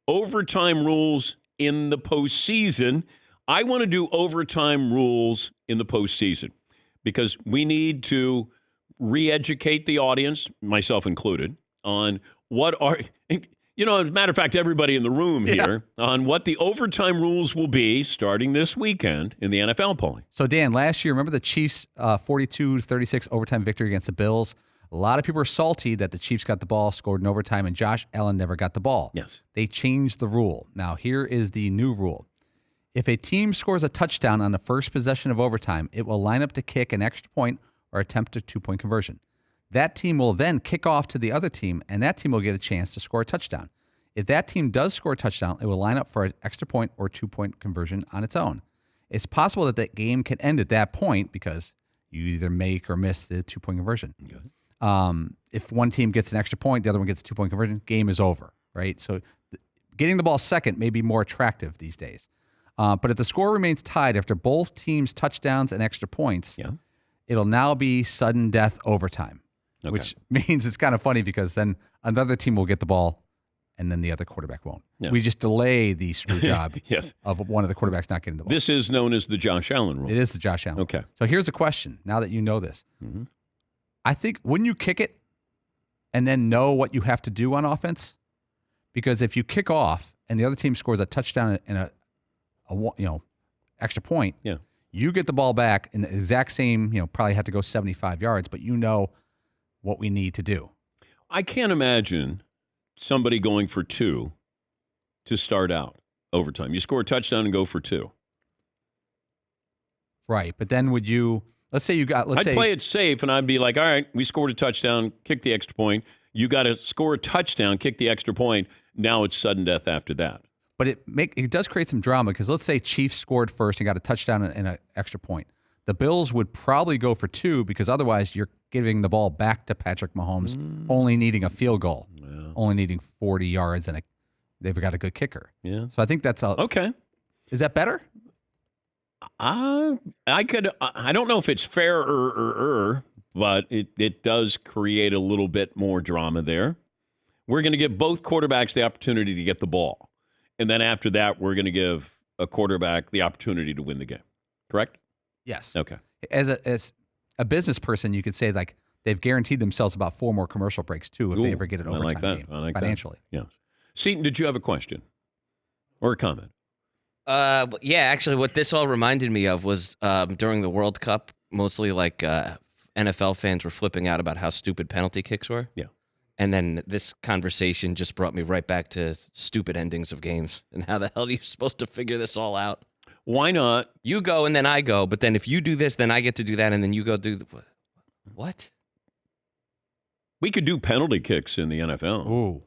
overtime rules in the postseason. I want to do overtime rules in the postseason because we need to re-educate the audience, myself included, on what are, as a matter of fact, everybody in the room here, on what the overtime rules will be starting this weekend in the NFL polling. So, Dan, last year, remember the Chiefs' 42-36 overtime victory against the Bills? A lot of people are salty that the Chiefs got the ball, scored in overtime, and Josh Allen never got the ball. Yes. They changed the rule. Now, here is the new rule. If a team scores a touchdown on the first possession of overtime, it will line up to kick an extra point or attempt a two-point conversion. That team will then kick off to the other team, and that team will get a chance to score a touchdown. If that team does score a touchdown, it will line up for an extra point or two-point conversion on its own. It's possible that that game can end at that point because you either make or miss the two-point conversion. Okay. If one team gets an extra point, the other one gets a two-point conversion, game is over, right? So getting the ball second may be more attractive these days. But if the score remains tied after both teams' touchdowns and extra points, it'll now be sudden death overtime, which means it's kind of funny because then another team will get the ball and then the other quarterback won't. Yeah. We just delay the screw job of one of the quarterbacks not getting the ball. This is known as the Josh Allen rule. It is the Josh Allen. Okay. So here's the question, now that you know this. Mm-hmm. I think, wouldn't you kick it and then know what you have to do on offense? Because if you kick off and the other team scores a touchdown and a extra point, you get the ball back in the exact same, probably have to go 75 yards, but you know what we need to do. I can't imagine somebody going for two to start out overtime. You score a touchdown and go for two. Right, but then would you, I'd play it safe, and I'd be like, all right, we scored a touchdown, kick the extra point. You got to score a touchdown, kick the extra point. Now it's sudden death after that. But it does create some drama because let's say Chiefs scored first and got a touchdown and an extra point. The Bills would probably go for two because otherwise you're giving the ball back to Patrick Mahomes, only needing a field goal, only needing 40 yards, and they've got a good kicker. Yeah. So I think that's okay. Is that better? I don't know if it's fair but it does create a little bit more drama there. We're going to give both quarterbacks the opportunity to get the ball. And then after that, we're going to give a quarterback the opportunity to win the game. Correct? Yes. Okay. As a business person, you could say like they've guaranteed themselves about 4 more commercial breaks too if they ever get an overtime game financially. Yeah. Seton, did you have a question or a comment? Yeah, actually, what this all reminded me of was during the World Cup, mostly like NFL fans were flipping out about how stupid penalty kicks were. Yeah. And then this conversation just brought me right back to stupid endings of games and how the hell are you supposed to figure this all out? Why not? You go and then I go, but then if you do this, then I get to do that, and then you go do what? We could do penalty kicks in the NFL. Ooh.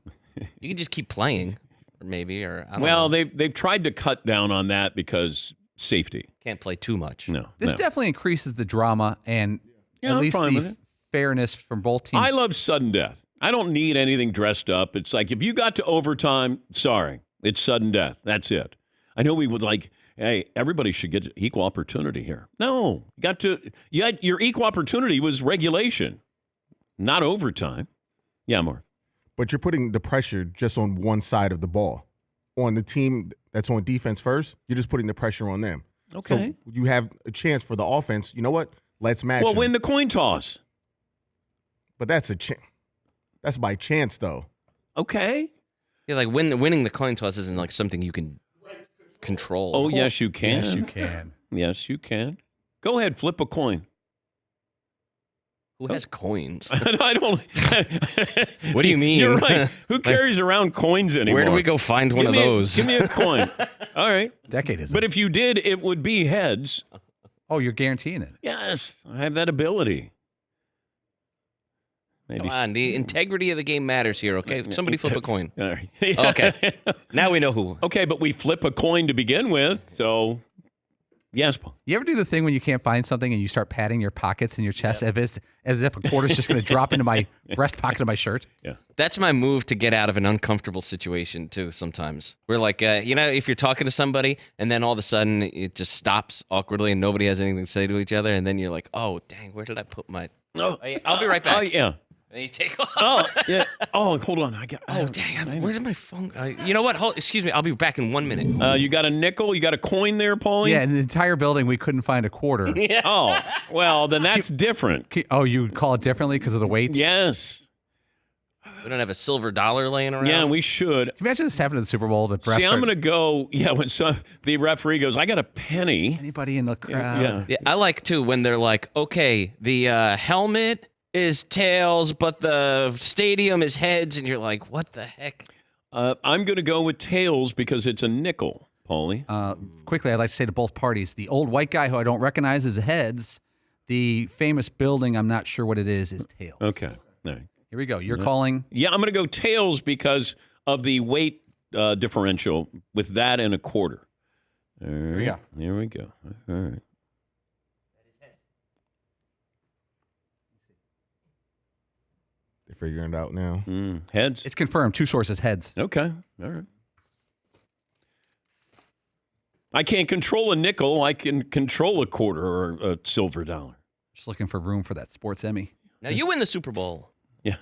You can just keep playing, or maybe, or I don't know. They've tried to cut down on that because safety. Can't play too much. No. This definitely increases the drama and at least the fairness from both teams. I love sudden death. I don't need anything dressed up. It's like if you got to overtime, sorry, it's sudden death. That's it. I know we would like, hey, everybody should get equal opportunity here. No, your equal opportunity was regulation, not overtime. Yeah, Mark. But you're putting the pressure just on one side of the ball. On the team that's on defense first, you're just putting the pressure on them. Okay. So you have a chance for the offense. You know what? Let's match them. Win the coin toss. But that's that's by chance, though. Okay. Yeah, like winning the coin toss isn't like something you can control. Oh, yes, you can. Yes, you can. Yes, you can. Go ahead, flip a coin. Who has coins? I don't. What do you mean? You're right. Who carries around coins anymore? Where do we go find one of those? Give me a coin. All right. Decade is. But if you did, it would be heads. Oh, you're guaranteeing it. Yes, I have that ability. Maybe. Come on, the integrity of the game matters here, okay? Somebody flip a coin. All right. Okay. Now we know who. Okay, but we flip a coin to begin with, so yes, Paul. You ever do the thing when you can't find something and you start patting your pockets and your chest as if a quarter's just going to drop into my breast pocket of my shirt? Yeah. That's my move to get out of an uncomfortable situation, too, sometimes. We're like, if you're talking to somebody and then all of a sudden it just stops awkwardly and nobody has anything to say to each other, and then you're like, oh, dang, where did I put my... Oh, I'll be right back. Yeah. And you take off. Oh, yeah. Oh, hold on. Dang. Where did my phone go? You know what? Excuse me. I'll be back in 1 minute. You got a nickel? You got a coin there, Paulie? Yeah, in the entire building, we couldn't find a quarter. Oh, well, then that's different. Oh, you call it differently because of the weight? Yes. We don't have a silver dollar laying around. Yeah, we should. Can you imagine this happening in the Super Bowl? The See, I'm going to go, when the referee goes, I got a penny. Anybody in the crowd? Yeah, I like too when they're like, okay, the helmet is tails, but the stadium is heads, and you're like, what the heck? I'm going to go with tails because it's a nickel, Paulie. Quickly, I'd like to say to both parties, the old white guy who I don't recognize as heads, the famous building, I'm not sure what it is tails. Okay. All right. Here we go. You're calling? Yeah, I'm going to go tails because of the weight differential with that and a quarter. All right. Yeah. There we go. All right. They're figuring it out now. Heads? It's confirmed. 2 sources, heads. Okay. All right. I can't control a nickel. I can control a quarter or a silver dollar. Just looking for room for that sports Emmy. Now you win the Super Bowl. Yeah.